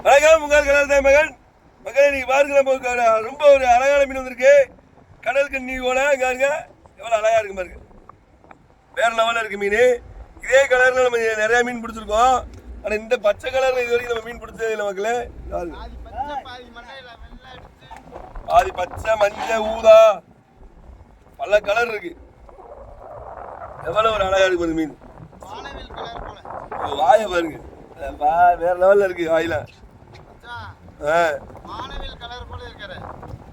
வணக்கம், உங்கள் கடல் தாய் மகன். மகன் இன்னைக்கு பாருங்க, ரொம்ப ஒரு அழகான மீன் வந்திருக்கு. கடல் கண்ணி போல பாருங்க, எவ்வளோ அழகா இருக்கு பாருங்க. வேற லெவலில் இருக்கு மீன். இதே கலர்ல நம்ம நிறைய மீன் பிடிச்சிருக்கோம். ஆனால் இந்த பச்சை கலர்ல இது வரைக்கும் நம்ம மீன் பிடிச்சது இல்லை மக்களே. பாதி பச்சை, மஞ்சள், ஊதா, பல கலர் இருக்கு. எவ்வளவு ஒரு அழகா இருக்கு பாருங்க மீன். வாய பாருங்க, வேற லெவல்ல இருக்கு வாயில.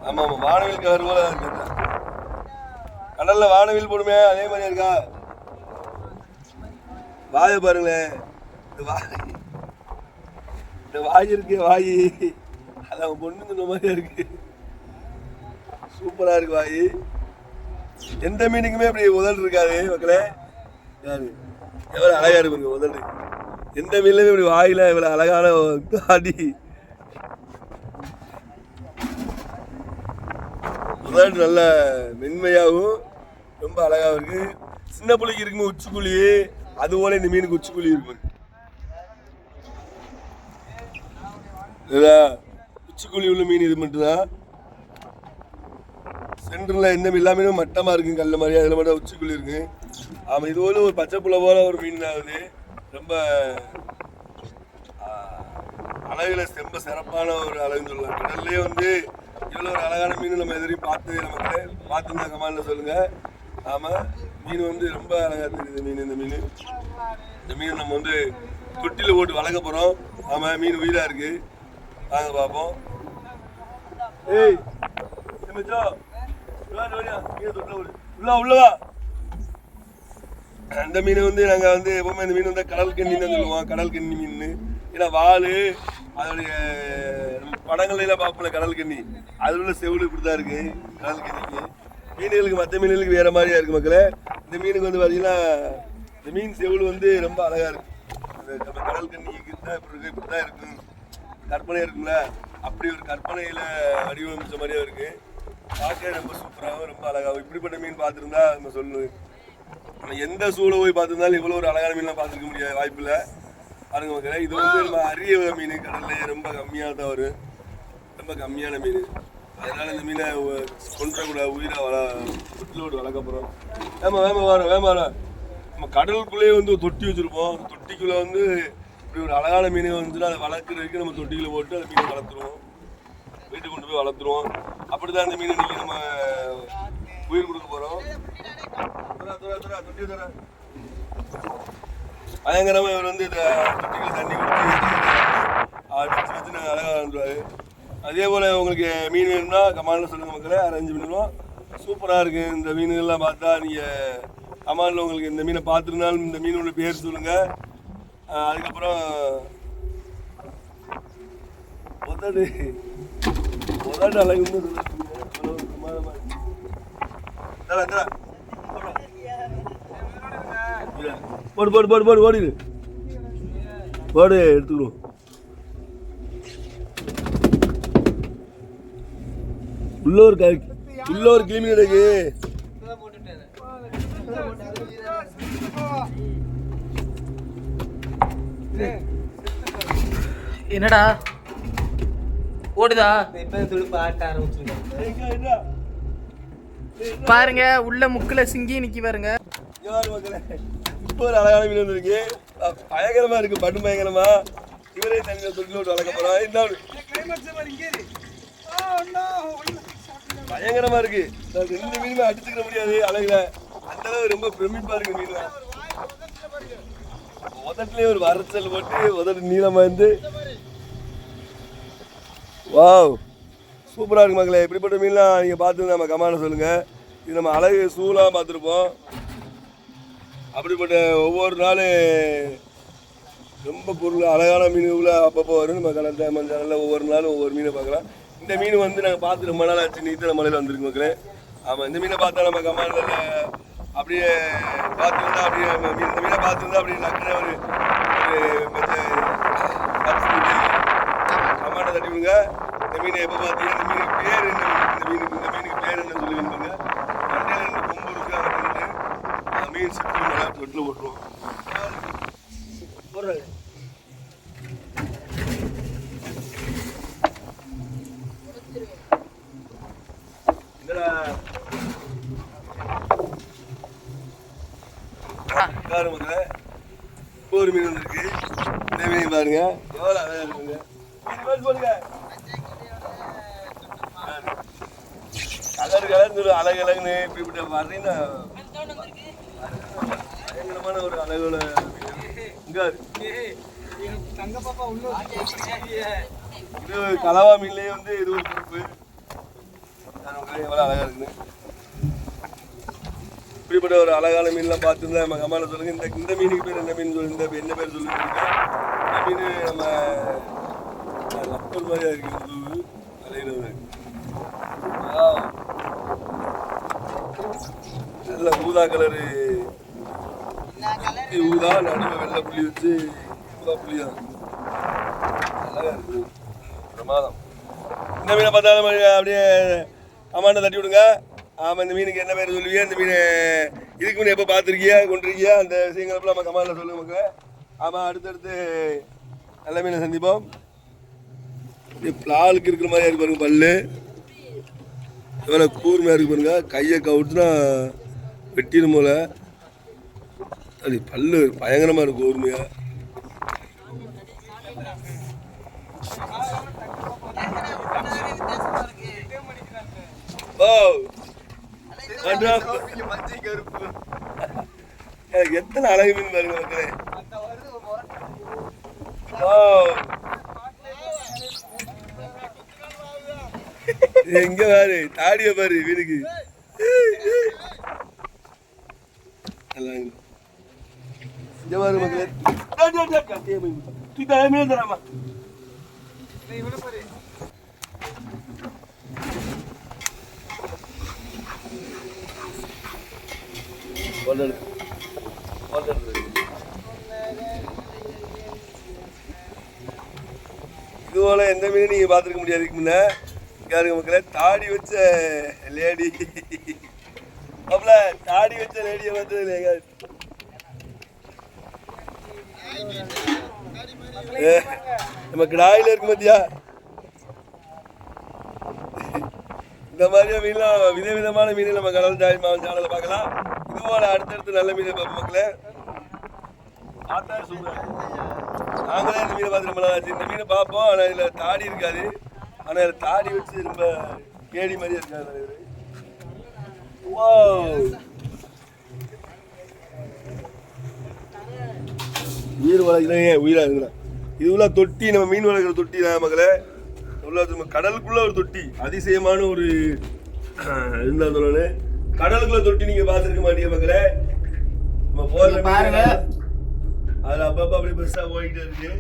ஆமா ஆமா, வானவில் கலர் போல இருக்கு. கடல்ல வானவில் போடுமே அதே மாதிரி இருக்கா. வாய பாருங்களேன், இந்த வாய் இருக்கு, வாய் அதான் பொண்ணு இந்த மாதிரியா இருக்கு. சூப்பரா இருக்கு வாய். எந்த மீனுக்குமே அப்படி உதல் இருக்காது மக்களே. யாரு எவ்வளவு அழகா இருக்கு உதல். எந்த மீன்லயுமே இப்படி வாயில இவ்வளவு அழகான அடி. உதல் நல்ல மென்மையாகவும் ரொம்ப அழகாகவும் இருக்கு. சின்ன புள்ளிக்கு இருக்குமே உச்சிக்குழி, அது போல இந்த மீனுக்கு உச்சிக்குழி இருக்கு. உச்சிக்குழி உள்ள மீன் இது மட்டும்தான். சென்டரில் எந்த எல்லா மீனும் மட்டமாக இருக்குது, கல்ல மாதிரி. அதில் மட்டும் உச்சிக்குள்ளி இருக்குது. ஆமாம், இது போல ஒரு பச்சை புள்ள போல ஒரு மீன் ஆகுது. ரொம்ப அழகுல ரொம்ப சிறப்பான ஒரு அழகுன்னு சொல்லலாம். கடல்லே வந்து இவ்வளோ ஒரு அழகான மீன் நம்ம எதிரையும் நமக்கு பார்த்துருந்தா கமாண்டில் சொல்லுங்கள். ஆமாம், மீன் வந்து ரொம்ப அழகாக தெரியுது மீன். இந்த மீன் நம்ம வந்து தொட்டியில் போட்டு வளர்க்க போகிறோம். ஆமாம், மீன் உயிராக இருக்குது. வாங்க பார்ப்போம். ஏய் மச்சா, உள்ளவா. அந்த மீன் வந்து நாங்க வந்து எப்பவுமே இந்த மீன் வந்து கடல் கண்ணின்னு சொல்லுவோம். கடல் கண்ணி மீன். ஏன்னா வாழு அதோடைய படங்கள்ல பார்ப்போம்ல கடல் கண்ணி, அது உள்ள செவுளு இப்படிதான் இருக்கு கடல் கண்ணிக்கு. மீன்களுக்கு மற்ற மீன்களுக்கு வேற மாதிரியா இருக்கு மக்களே. இந்த மீனுக்கு வந்து பாத்தீங்கன்னா இந்த மீன் செவுளு வந்து ரொம்ப அழகா இருக்கு. நம்ம கடல் கண்ணிக்கு தான் இப்படிதான் இருக்கும், கற்பனை இருக்குங்களா, அப்படி ஒரு கற்பனையில வடிவமைச்ச மாதிரியா இருக்கு. பார்க்க ரொம்ப சூப்பராகவும் ரொம்ப அழகாகவும். இப்படிப்பட்ட மீன் பார்த்துருந்தா நம்ம சொல்லுவோம். நம்ம எந்த சூழலை போய் பார்த்துருந்தாலும் இவ்வளோ ஒரு அழகான மீன்லாம் பார்த்துருக்க முடியாது, வாய்ப்பு இல்லை. பாருங்க மக்களே, இது வந்து நம்ம அரிய மீன். கடல்லையே ரொம்ப கம்மியாக தான் வரும், ரொம்ப கம்மியான மீன். அதனால இந்த மீனை கொண்டக்கூடாது, உயிராக தொட்டிலோடு வளர்க்க போகிறோம். வேமா வரோம். நம்ம கடலுக்குள்ளேயே வந்து ஒரு தொட்டி வச்சுருப்போம். தொட்டிக்குள்ளே வந்து இப்படி ஒரு அழகான மீனை வந்துச்சுன்னா அதை வளர்க்குற வரைக்கும் நம்ம தொட்டிக்குள்ளே போட்டு அந்த மீனை வளர்த்துருவோம், வீட்டுக்கு கொண்டு போய் வளர்த்துருவோம். அப்படிதான் இந்த மீன் இன்னைக்கு நம்ம உயிர் கொடுக்க போறோம். பயங்கரமா இவர் வந்து தொட்டிகளை தண்ணி கொடுத்து அழகா வாழ்ந்துருவாரு. அதே போல உங்களுக்கு மீன் வேணும்னா கமாண்டில் சொல்லுங்க மக்களே, அரேஞ்ச் பண்ணிடுவோம். சூப்பரா இருக்கு இந்த மீன்கள்லாம். பார்த்தா நீங்க கமாண்டில் உங்களுக்கு இந்த மீனை பார்த்துருந்தாலும் இந்த மீனோட பேர் சொல்லுங்க. அதுக்கப்புறம் அழகுன்னு போடு எடுத்துக்கணும். உள்ள ஒரு கிளீமி இருக்கு. என்னடா ஓடுதா பாருங்க, உள்ள முக்குல சிங்கி நிக்கி பாருங்க. இப்போ ஒரு அழகான மீன் வந்துருக்கு, பயங்கரமா இருக்கு, பட்டு பயங்கரமா. இவரே தண்ணியில தொட்டில விட்டு வளர்க்க போறோம். பயங்கரமா இருக்கு. ரெண்டு மீனுமே அடிச்சுக்கிற முடியாது அழகுல, அந்த அளவு ரொம்ப பிரமிப்பா இருக்கு மீன். உதட்டுலயே ஒரு வரைச்சல் போட்டு உதட்டு நீளமா இருந்து வாவ் சூப்பராக இருக்கு மக்களே. இப்படிப்பட்ட மீன்லாம் நீங்கள் பார்த்து நம்ம கமாண்டில் சொல்லுங்கள். இது நம்ம அழகு சூழலாக பார்த்துருப்போம். அப்படிப்பட்ட ஒவ்வொரு நாள் ரொம்ப பொருள் அழகான மீன்களை அப்பப்போ வரும். நம்ம கடல் சேனலில் ஒவ்வொரு நாளும் ஒவ்வொரு மீனை பார்க்கலாம். இந்த மீன் வந்து நாங்கள் பார்த்து ரொம்ப நாள் ஆச்சு, நீத்தன மலையில் வந்துருக்கு மக்களே. ஆமாம், இந்த மீனை பார்த்தா நம்ம கமாண்டில் அப்படியே பார்த்துருந்தா அப்படியே இந்த மீனை பார்த்துருந்தா அப்படியே டக்குனு ஒரு கமாண்டை தட்டி விடுங்க. இந்த மீனை எப்போ பார்த்தீங்கன்னா இந்த மீனுக்கு பேர் என்ன, இந்த மீனுக்கு பேர் என்ன சொல்லி விடுங்க. மண்டையில் ரெண்டு கொம்பு இருக்கு, அதை மீன் சுற்றி தொட்டில் போட்டுருவோம். பாருங்க மக்களே, இப்போ ஒரு மீன் வந்துருக்கு. இந்த மீன் பாருங்க எவ்வளோ அழகா இருக்குங்க. போடுங்க கலர் கலர்னு சொல்லி அழகு அழகுன்னு இப்படிப்பட்ட வர்றீங்கன்னா பயங்கரமான ஒரு அழகுல இங்க இது கலவா மீன்லயே வந்து இது ஒரு பொறுப்பு. எவ்வளோ அழகா இருக்குன்னு இப்படிப்பட்ட ஒரு அழகான மீன்லாம் பார்த்துருந்தா நம்ம கமால சொல்லுங்க. இந்த மீனுக்கு பேர் என்ன மீன் சொல்லுங்க, என்ன பேர் சொல்லுங்க. இந்த மீன் நம்ம ரப்பர் மாதிரியா இருக்கு அலையில நல்ல ஊதா கலரு ஊதா நடுவில் வெள்ளை புள்ளி வச்சு ஊதா புள்ளி தான் அழகா இருக்கு பிரமாதம். இந்த மீனை பார்த்தாலும் அப்படியே கமாண்டை தட்டி விடுங்க. ஆமாம் இந்த மீனுக்கு என்ன பேர் சொல்லுவீங்க, இந்த மீன் இதுக்கு முன்னே எப்போ பார்த்துருக்கியா கொண்டிருக்கியா அந்த விஷயங்களெல்லாம் நம்ம கமாண்டில் சொல்லுங்க மக்கள். ஆமாம் அடுத்தடுத்து நல்ல மீனை சந்திப்போம். பிளாலுக்கு இருக்கிற மாதிரியா இருக்கு பாருங்க, பல்லு எவ்வளோ கூர்மையாக இருக்கு பாருங்க. கையை கவுட்டுனா வெட்டிடும் போல. அது பல்லு பயங்கரமாக இருக்கும் கூர்மையாக. ஓ எத்தனை அழகு மீன் பாருங்க மக்களே. எங்க பாரு தாடிய பாரு வீடுக்கு இங்க பாரு மக்களே. தராமா இதுபோல எந்த மீன் நீங்க பார்த்துருக்க முடியாது. முன்ன யாருங்க மக்களே, தாடி வச்ச லேடி அப்பல தாடி வச்ச லேடியை பார்த்தது இல்லையா? நம்ம கிடாயில இருக்கு பார்த்தியா, இந்த மாதிரியா மீன்லாம் விதவிதமான மீன் நம்ம கடல் தாய் மாவன் சேனலை பார்க்கலாம். இதுபோல அடுத்தடுத்து நல்ல மீனை பார்ப்போம் மக்களே. பார்த்தா சூப்பர். நாங்களே இந்த மீனை பார்த்து ரொம்ப நாளாச்சு. இந்த மீனை பார்ப்போம், ஆனால் இதில் தாடி இருக்காது. ஆனால் இதில் தாடி வச்சு ரொம்ப கேடி மாதிரியே இருக்காது. உயிர் வளர்க்குறேன் உயிராக இருக்கிறேன். இதுல தொட்டி நம்ம மீன் வளர்க்குற தொட்டி தான் மக்களே. கடலுக்குள்ள ஒரு தொட்டி, அதிசயமான ஒரு இருந்தா சொல்லணும். கடலுக்குள்ள தொட்டி நீங்க பார்த்துருக்க மாட்டீங்க மக்களே. நம்ம போற பாருங்க, அதுல அப்பப்ப அப்படி பெருசா போயிட்டே இருக்கு.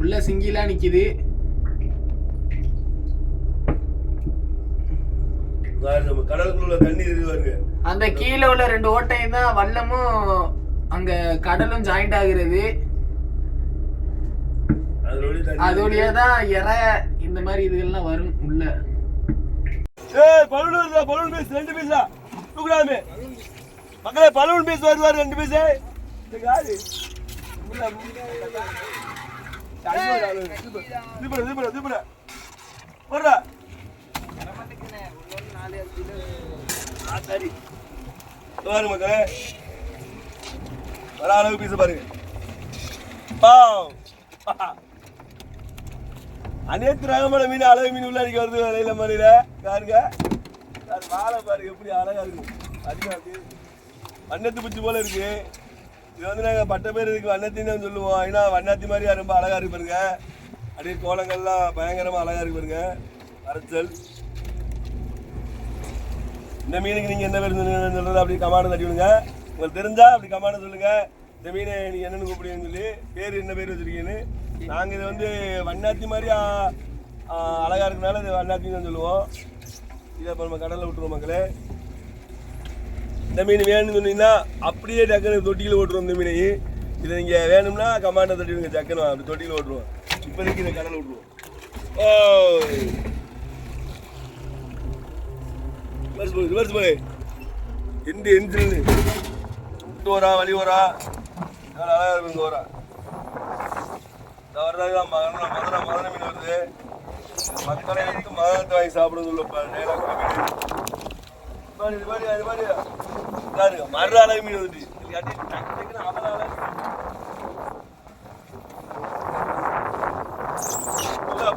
உள்ள சிங்கிலாம் நிக்குது. நம்ம கடலுக்குள்ள தண்ணி இருக்குவாருங்க. அந்த கீழே உள்ள 2 ஓட்டையும் தான் வல்லமும் அங்க கடலும் ஜாயிண்ட் ஆகுறது. அதோடய தான் இற இந்த மாதிரி இதுகள்லாம் வரும் உள்ள. பலூன் வருதா? பலூன் பீஸ் 2 பீஸா தூக்குறாமே மக்களே. பலூன் பீஸ் வருவாரு 2 பீஸ். பாருங்க மக்களே, வர அளவு பீஸ் பாருங்க. அனைத்து ரகமான மீன் அளவு மீன் உள்ள அடிக்க வருது விலையில மாதிரில பாருங்க. வாழை பாருங்க எப்படி அழகா இருக்கு. அதிகம் வண்ணத்து பூச்சி போல இருக்கு. இது வந்து நாங்கள் பட்ட பேர் இதுக்கு வண்ணத்தின்னு தான் சொல்லுவோம். ஏன்னா வண்ணாத்தி மாதிரியா ரொம்ப அழகா இருக்கு பாருங்க. அப்படியே கோலங்கள்லாம் பயங்கரமா அழகா இருக்கு பாருங்க. அரைச்சல். இந்த மீனுக்கு நீங்க என்ன பேர் சொல்றது அப்படி கமாண்டை தட்டி விடுங்க. உங்களுக்கு தெரிஞ்சா அப்படி கமாண்டை சொல்லுங்க. இந்த மீனை நீங்க என்னன்னு கூப்பிடுவீங்கன்னு சொல்லி பேர் என்ன பேர் வச்சிருக்கீங்கன்னு. நாங்கள் இதை வந்து வண்ணாத்தி மாதிரி அழகா இருக்கனால இது வண்ணாத்தின்னு தான் சொல்லுவோம். இதை இப்போ நம்ம கடலில் விட்டுருவோம் மக்களே. இந்த மீன் வேணும்னு சொன்னீங்கன்னா அப்படியே டக்குனு தொட்டியில் ஓட்டுருவோம். இந்த மீனை இதை நீங்கள் வேணும்னா கமாண்டை தட்டி விடுங்க. டக்குனு அப்படி தொட்டியில் ஓட்டுருவோம். இப்போதைக்கு இதை கடலில் விட்டுருவோம். ரிவர்ஸ் போய் எந்த எஞ்சில் விட்டு வரா வழி வரா அழகா இருந்து வரா. இந்த வரதாக மதுரை மீன் வருது. மக்களை வந்து மதத்தை வாங்கி சாப்பிடுறது உள்ள மறு அளவு மீன் வந்துட்டு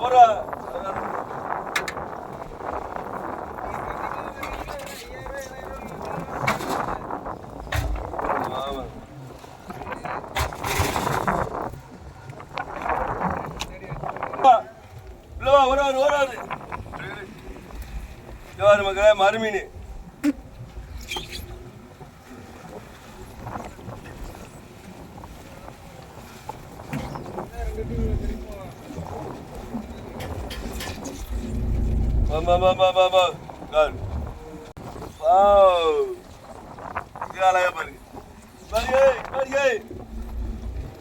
போறா ஒரு மக்களே மறுமீன்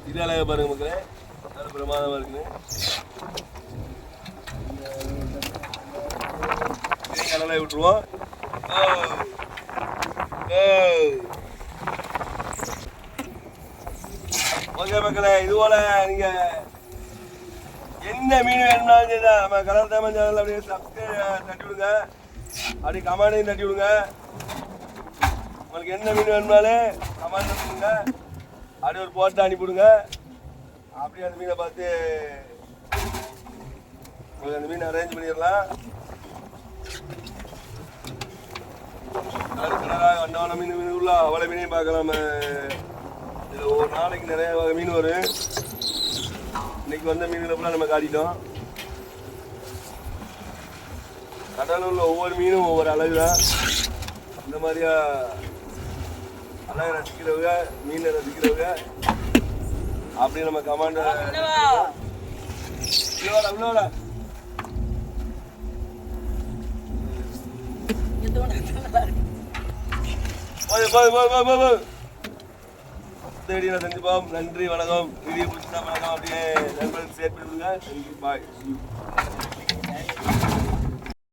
இது அழகா பாருங்க மக்களே, பிரமாதமா இருக்குன்னு கடலை விட்டுருவோம். ஓகே மக்களே, இது போல நீங்க என்ன மீன் வேணும்னாலும் சரி நம்ம கடல் தமிழ் சேனல் அப்படியே சப்ஸ்கிரைப் தட்டி விடுங்க, அப்படியே கமெண்டையும் தட்டி விடுங்க. உங்களுக்கு என்ன மீன் வேணும்னாலும் கமெண்ட் பண்ணுங்க, அப்படியே ஒரு போட்டோ அனுப்பிவிடுங்க. அப்படியே அந்த மீனை பார்த்து உங்களுக்கு அந்த மீன் அரேஞ்ச் பண்ணிடலாம். வண்டவான மீன் உள்ள அவ்வளோ மீனையும் பார்க்கலாம். இதில் ஒரு நாளைக்கு நிறைய வகை மீன் வரும். இன்னைக்கு வந்த மீன்களை ஃபுல்லாக நம்ம காட்டிட்டோம். கடலில் உள்ள ஒவ்வொரு மீனும் ஒவ்வொரு அழகு தான். இந்த மாதிரியா அழகை ரசிக்கிறவங்க, மீனை ரசிக்கிறவங்க அப்படி நம்ம கமாண்ட் செஞ்சுப்போம். நன்றி, வணக்கம். வீடியோ பிடிச்சா வணக்கம், அப்படியே நண்பர்களுக்கு ஷேர் பண்ணிவிடுங்க. நன்றி, பாய்.